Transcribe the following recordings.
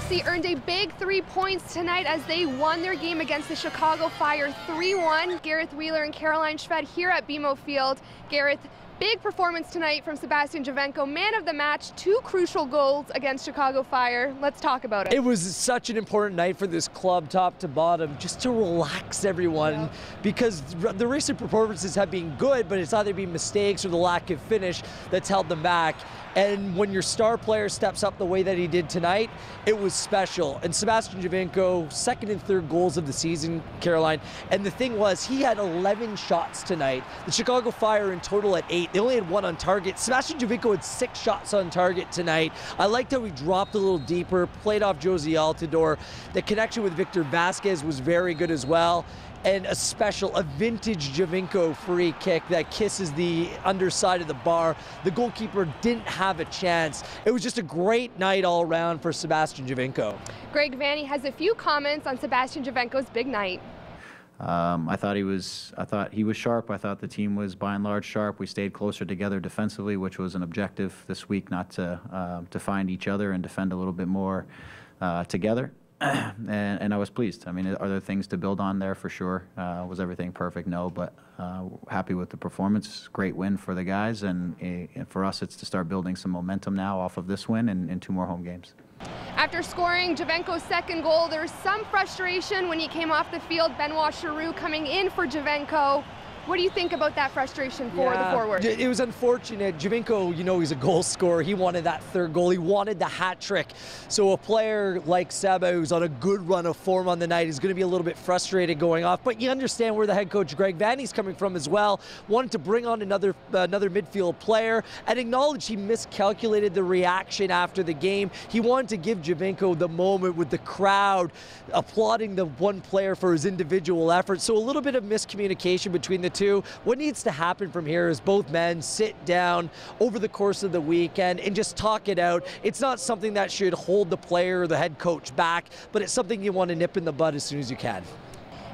TFC earned a big 3 points tonight as they won their game against the Chicago Fire 3-1. Gareth Wheeler and Caroline Szwed here at BMO Field. Gareth, big performance tonight from Sebastian Javenko, man of the match, 2 crucial goals against Chicago Fire. Let's talk about it. It was such an important night for this club, top to bottom, just to relax everyone, because the recent performances have been good, but it's either been mistakes or the lack of finish that's held them back. And when your star player steps up the way that he did tonight, it was special. And Sebastian Javenko, second and third goals of the season, Caroline. And the thing was, he had 11 shots tonight. The Chicago Fire in total at 8. They only had 1 on target. Sebastian Javenko had 6 shots on target tonight. I liked how he dropped a little deeper, played off Josie Altidore. The connection with Victor Vasquez was very good as well. And a vintage Javenko free kick that kisses the underside of the bar. The goalkeeper didn't have a chance. It was just a great night all around for Sebastian Javenko. Greg Vanny has a few comments on Sebastian Javenko's big night. I thought he was sharp. I thought the team was by and large sharp. We stayed closer together defensively, which was an objective this week, not to find each other and defend a little bit more together. And I was pleased. I mean, are there things to build on there? For sure. Was everything perfect? No, but happy with the performance. Great win for the guys, and for us, it's to start building some momentum now off of this win and 2 more home games. After scoring Javenko's second goal, there was some frustration when he came off the field. Benoit Giroux coming in for Javenko. What do you think about that frustration for the forward? It was unfortunate. Javenko, you know, he's a goal scorer. He wanted that third goal. He wanted the hat trick. So a player like Seba, who's on a good run of form on the night, is going to be a little bit frustrated going off. But you understand where the head coach Greg Vanny's coming from as well. Wanted to bring on another midfield player and acknowledge he miscalculated the reaction after the game. He wanted to give Javenko the moment with the crowd applauding the one player for his individual effort. So a little bit of miscommunication between the two. What needs to happen from here is both men sit down over the course of the weekend and just talk it out. It's not something that should hold the player or the head coach back, but it's something you want to nip in the bud as soon as you can.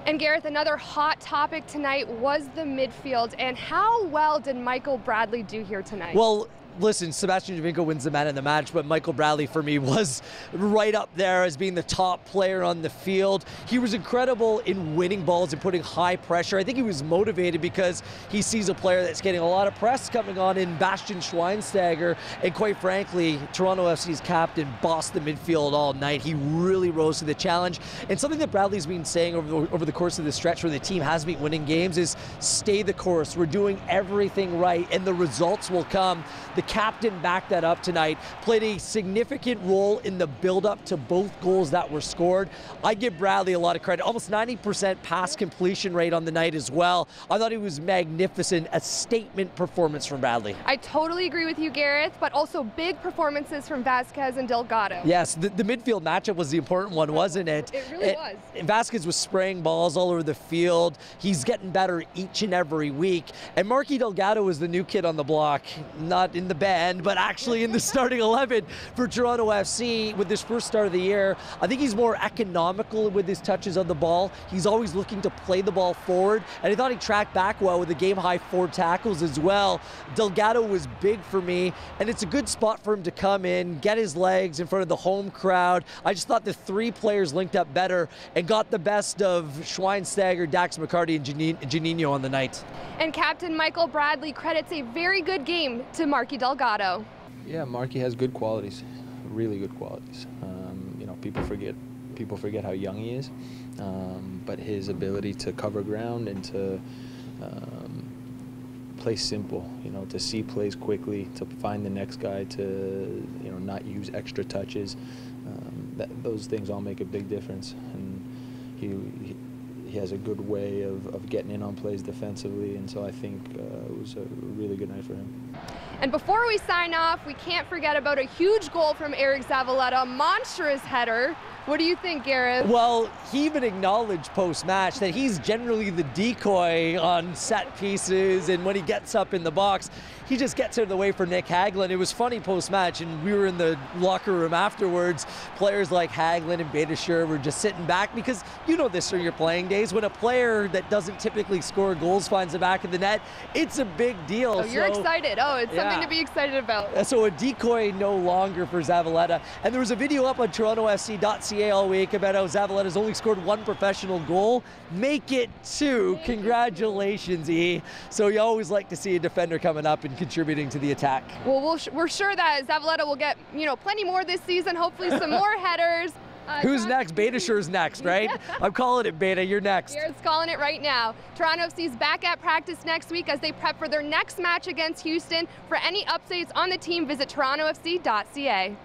And Gareth, another hot topic tonight was the midfield, and how well did Michael Bradley do here tonight? Well, listen, Sebastian Javenko wins the man of the match, but Michael Bradley for me was right up there as being the top player on the field. He was incredible in winning balls and putting high pressure. I think he was motivated because he sees a player that's getting a lot of press coming on in Bastian Schweinsteiger, and quite frankly, Toronto FC's captain bossed the midfield all night. He really rose to the challenge, and something that Bradley's been saying over the course of the stretch where the team has been winning games is stay the course. We're doing everything right, and the results will come. The captain backed that up tonight, played a significant role in the build-up to both goals that were scored. I give Bradley a lot of credit. Almost 90% pass completion rate on the night as well. I thought he was magnificent. A statement performance from Bradley. I totally agree with you, Gareth, but also big performances from Vasquez and Delgado. Yes, the midfield matchup was the important one, wasn't it? It really was. Vasquez was spraying balls all over the field. He's getting better each and every week. And Marky Delgado was the new kid on the block, not in the band, but actually in the starting 11 for Toronto FC with this first start of the year. I think he's more economical with his touches of the ball. He's always looking to play the ball forward, and I thought he tracked back well with a game-high 4 tackles as well. Delgado was big for me, and it's a good spot for him to come in, get his legs in front of the home crowd. I just thought the 3 players linked up better and got the best of Schweinsteiger, Dax McCarty, and Janino on the night. And Captain Michael Bradley credits a very good game to Marky Delgado. Yeah, Marky has good qualities, really good qualities. You know, people forget how young he is, but his ability to cover ground and to play simple, you know, to see plays quickly, to find the next guy, to, you know, not use extra touches. Those things all make a big difference, and he has a good way of getting in on plays defensively, and so I think it was a really good night for him. And before we sign off, we can't forget about a huge goal from Eric Zavaleta, a monstrous header What do you think, Gareth? Well, he even acknowledged post-match that he's generally the decoy on set pieces, and when he gets up in the box, he just gets out of the way for Nick Hagelin. It was funny post-match, and we were in the locker room afterwards. Players like Hagelin and Beitashour were just sitting back, because you know this from your playing days. When a player that doesn't typically score goals finds the back of the net, it's a big deal. Oh, you're excited. Oh, it's something to be excited about. So a decoy no longer for Zavaleta. And there was a video up on torontofc.ca all week about how Zavaleta's only scored 1 professional goal. Make it 2. Congratulations, E. So you always like to see a defender coming up and contributing to the attack. Well, we're sure that Zavaleta will get, plenty more this season, hopefully some more headers. Who's next? Beitashour's next, right? I'm calling it, Beta. You're next. Gareth's calling it right now. Toronto FC's back at practice next week as they prep for their next match against Houston. For any updates on the team, visit torontofc.ca.